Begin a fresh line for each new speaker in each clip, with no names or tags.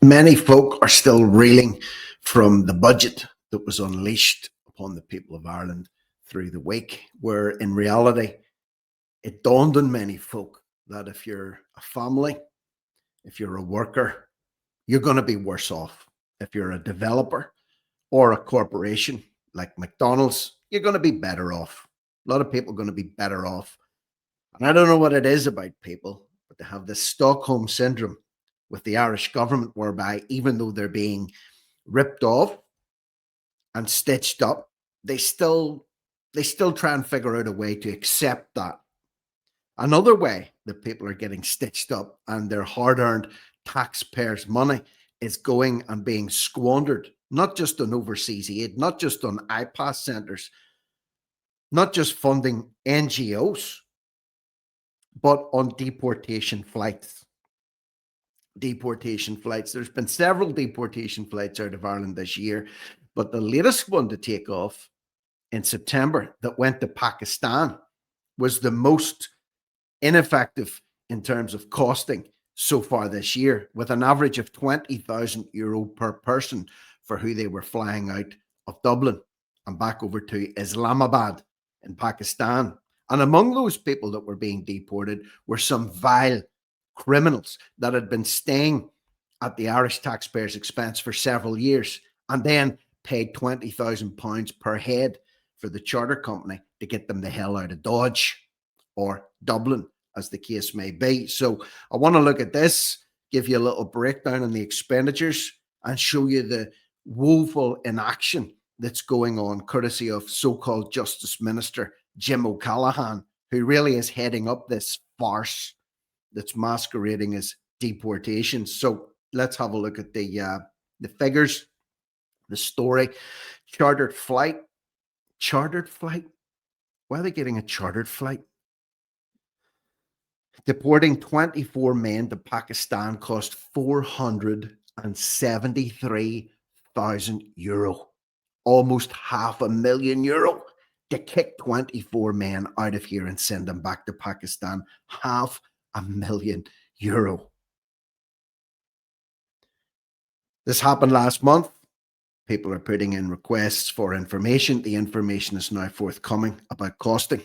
Many folk are still reeling from the budget that was unleashed upon the people of Ireland through the week, where in reality, it dawned on many folk that if you're a family, if you're a worker, you're going to be worse off. If you're a developer or a corporation like McDonald's, you're going to be better off. A lot of people are going to be better off. And I don't know what it is about people, but they have this Stockholm syndrome with the Irish government, whereby even though they're being ripped off and stitched up, they still they still try and figure out a way to accept that. Another way that people are getting stitched up and their hard-earned taxpayers' money is going and being squandered, not just on overseas aid, not just on IPAS centres, not just funding NGOs, but on deportation flights. Deportation flights. There's been several deportation flights out of Ireland this year, but the latest one to take off in September that went to Pakistan was the most ineffective in terms of costing so far this year, with an average of €20,000 per person for who they were flying out of Dublin and back over to Islamabad in Pakistan. And among those people that were being deported were some vile criminals that had been staying at the Irish taxpayers' expense for several years and then paid £20,000 per head for the charter company to get them the hell out of Dodge or Dublin, as the case may be. So I want to look at this, give you a little breakdown on the expenditures, and show you the woeful inaction that's going on, courtesy of so-called Justice Minister Jim O'Callaghan, who really is heading up this farce that's masquerading as deportation. So let's have a look at the figures, the story. Chartered flight. Chartered flight? Why are they getting a chartered flight? Deporting 24 men to Pakistan cost €473,000, almost €500,000 to kick 24 men out of here and send them back to Pakistan. €500,000. This happened last month. People are putting in requests for information. The information is now forthcoming about costing.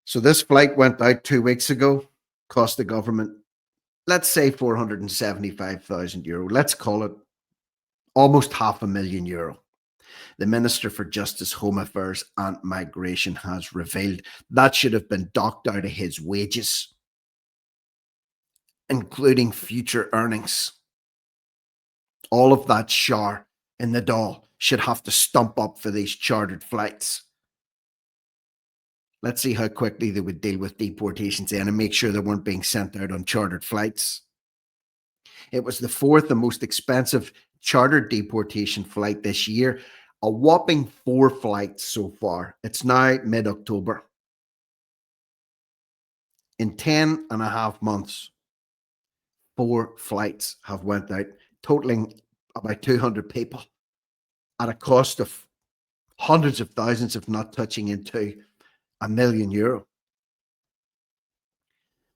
So this flight went out 2 weeks ago, cost the government, let's say €475,000. Let's call it almost €500,000. The Minister for Justice, Home Affairs and Migration has revealed that should have been docked out of his wages, including future earnings. All of that shower in the doll should have to stump up for these chartered flights. Let's see how quickly they would deal with deportations then and make sure they weren't being sent out on chartered flights. It was the fourth and most expensive chartered deportation flight this year. A whopping 4 flights so far. It's now mid-October. In 10 and a half months, 4 flights have went out, totaling about 200 people at a cost of hundreds of thousands, if not touching into €1,000,000. It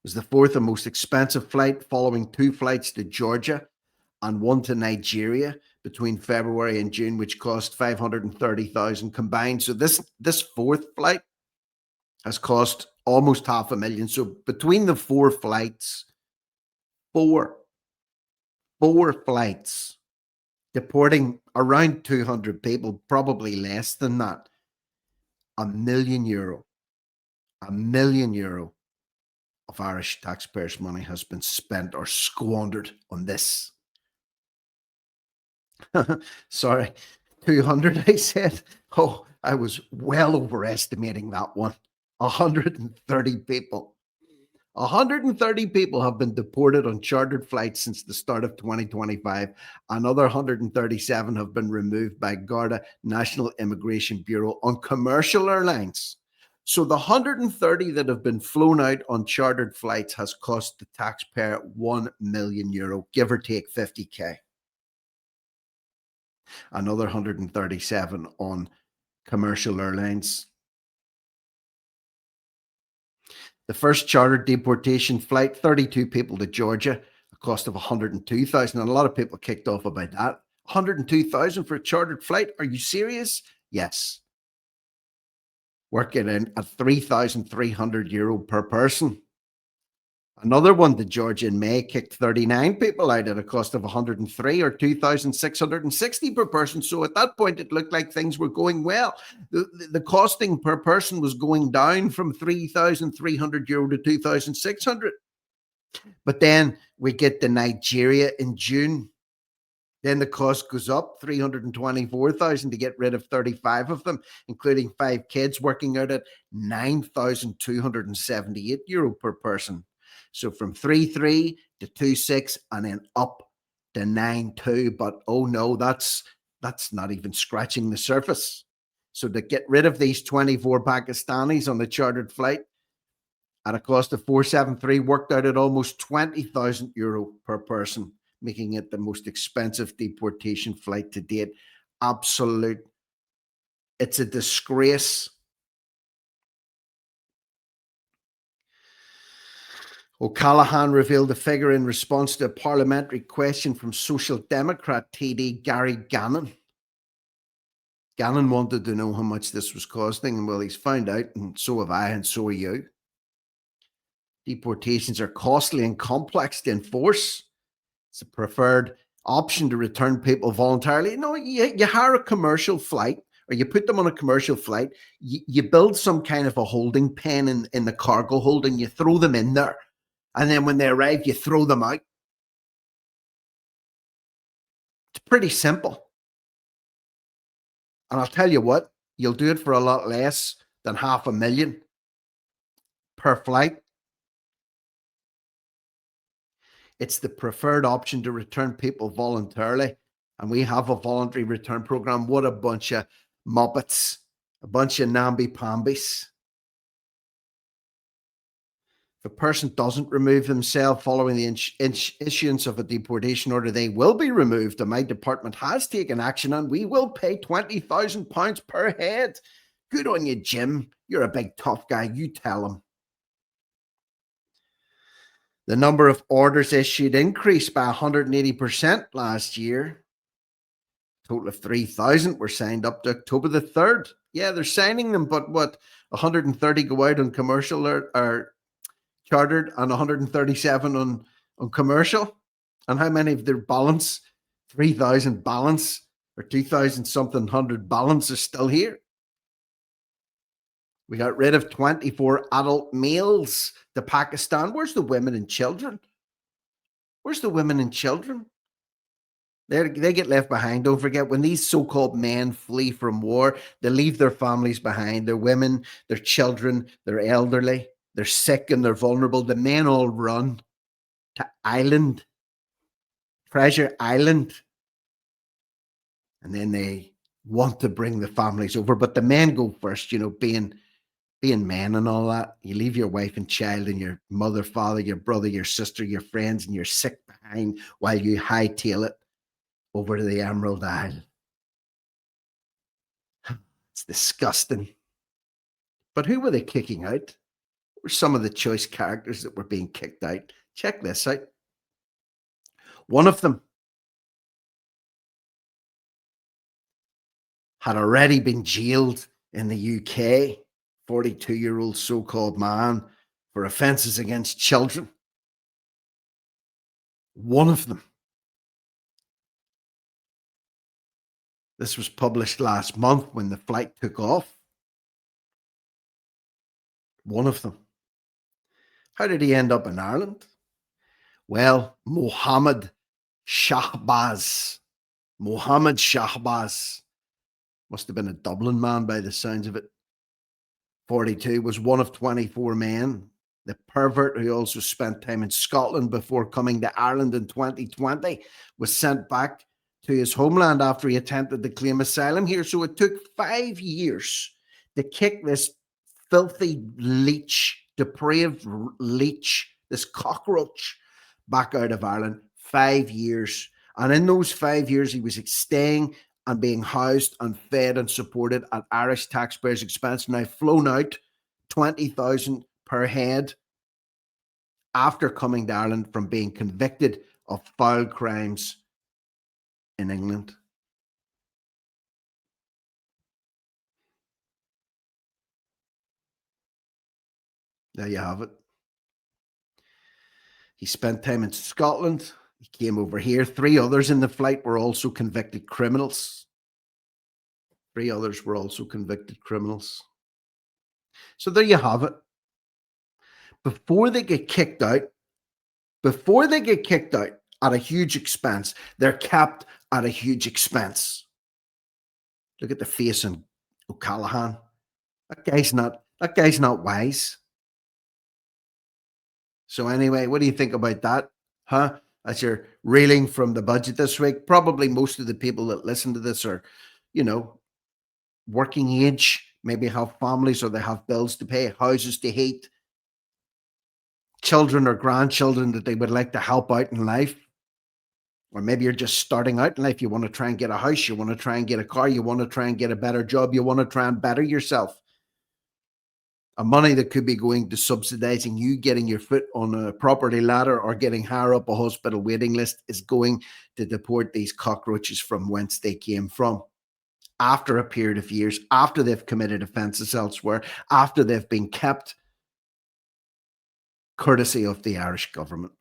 was the fourth and most expensive flight, following 2 flights to Georgia and 1 to Nigeria between February and June, which cost 530,000 combined. So this fourth flight has cost almost $500,000. So between the 4 flights, four flights, deporting around 200 people, probably less than that, €1,000,000. €1,000,000 of Irish taxpayers' money has been spent or squandered on this. Sorry, 200, I said. Oh, I was well overestimating that one. 130 people. 130 people have been deported on chartered flights since the start of 2025. Another 137 have been removed by Garda National Immigration Bureau on commercial airlines. So the 130 that have been flown out on chartered flights has cost the taxpayer €1,000,000, give or take 50K. Another 137 on commercial airlines. The first chartered deportation flight, 32 people to Georgia, a cost of 102,000. And a lot of people kicked off about that. 102,000 for a chartered flight? Are you serious? Yes. Working in at €3,300 per person. Another one to Georgia in May kicked 39 people out at a cost of 103 or 2,660 per person. So at that point, it looked like things were going well. The costing per person was going down from €3,300 to 2,600. But then we get to Nigeria in June. Then the cost goes up 324,000 to get rid of 35 of them, including 5 kids, working out at €9,278 per person. So from 3.3 to 2.6 and then up to 9.2. But oh no, that's not even scratching the surface. So to get rid of these 24 Pakistanis on the chartered flight at a cost of 473 worked out at almost €20,000 per person, making it the most expensive deportation flight to date. Absolute. It's a disgrace. O'Callaghan revealed the figure in response to a parliamentary question from Social Democrat TD Gary Gannon. Gannon wanted to know how much this was costing, and well, he's found out, and so have I, and so are you. Deportations are costly and complex to enforce. It's a preferred option to return people voluntarily. No, you hire a commercial flight, or you put them on a commercial flight, you build some kind of a holding pen in the cargo hold, and you throw them in there. And then when they arrive, you throw them out. It's pretty simple. And I'll tell you what, you'll do it for a lot less than $500,000 per flight. It's the preferred option to return people voluntarily. And we have a voluntary return program. What a bunch of muppets, a bunch of namby-pambies. If a person doesn't remove themselves following the issuance of a deportation order, they will be removed. And my department has taken action, and we will pay £20,000 per head. Good on you, Jim. You're a big tough guy. You tell him. The number of orders issued increased by 180% last year. A total of 3,000 were signed up to October the 3rd. Yeah, they're signing them, but what, 130 go out on commercial or chartered and 137 on commercial? And how many of their balance, 3,000 balance or 2,000 something hundred balance is still here? We got rid of 24 adult males to Pakistan. Where's the women and children? Where's the women and children? They get left behind. Don't forget, when these so-called men flee from war, they leave their families behind, their women, their children, their elderly, they're sick and they're vulnerable. The men all run to Treasure Island. And then they want to bring the families over, but the men go first, being men and all that. You leave your wife and child and your mother, father, your brother, your sister, your friends, and you're sick behind while you hightail it over to the Emerald Isle. It's disgusting. But who were they kicking out? What were some of the choice characters that were being kicked out? Check this out. One of them had already been jailed in the UK, 42-year-old so-called man, for offences against children. One of them. This was published last month when the flight took off. One of them. How did he end up in Ireland? Well, Mohammed Shahbaz. Must have been a Dublin man by the sounds of it. 42, was one of 24 men. The pervert, who also spent time in Scotland before coming to Ireland in 2020, was sent back to his homeland after he attempted to claim asylum here. So it took 5 years to kick this filthy leech, depraved leech, this cockroach, back out of Ireland. 5 years. And in those 5 years, he was staying and being housed and fed and supported at Irish taxpayers' expense. Now flown out, £20,000 per head after coming to Ireland from being convicted of foul crimes in England. There you have it. He spent time in Scotland. He came over here. 3 others in the flight were also convicted criminals. 3 others were also convicted criminals. So there you have it. Before they get kicked out, at a huge expense, they're kept at a huge expense. Look at the face on O'Callaghan. That guy's not wise. So anyway, what do you think about that? Huh? As you're reeling from the budget this week, probably most of the people that listen to this are, you know, working age, maybe have families or they have bills to pay, houses to heat, children or grandchildren that they would like to help out in life. Or maybe you're just starting out in life. You want to try and get a house. You want to try and get a car. You want to try and get a better job. You want to try and better yourself. A money that could be going to subsidizing you getting your foot on a property ladder or getting higher up a hospital waiting list is going to deport these cockroaches from whence they came from. After a period of years, after they've committed offences elsewhere, after they've been kept courtesy of the Irish government.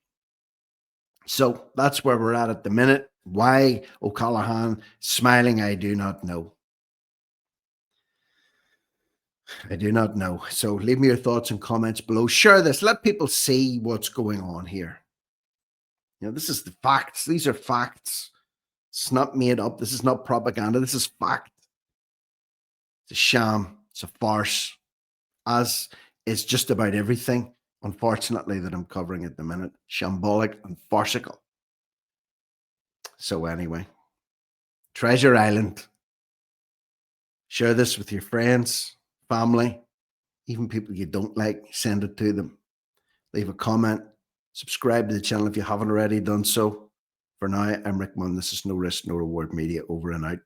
So that's where we're at the minute. Why O'Callaghan smiling, I do not know. I do not know. So leave me your thoughts and comments below. Share this. Let people see what's going on here. You know, this is the facts. These are facts. It's not made up. This is not propaganda. This is fact. It's a sham. It's a farce. As is just about everything, unfortunately, that I'm covering at the minute. Shambolic and farcical. So anyway, Treasure Island. Share this with your friends, family, even people you don't like. Send it to them. Leave a comment. Subscribe to the channel if you haven't already done so. For now, I'm Rick Munn. This is No Risk, No Reward Media. Over and out.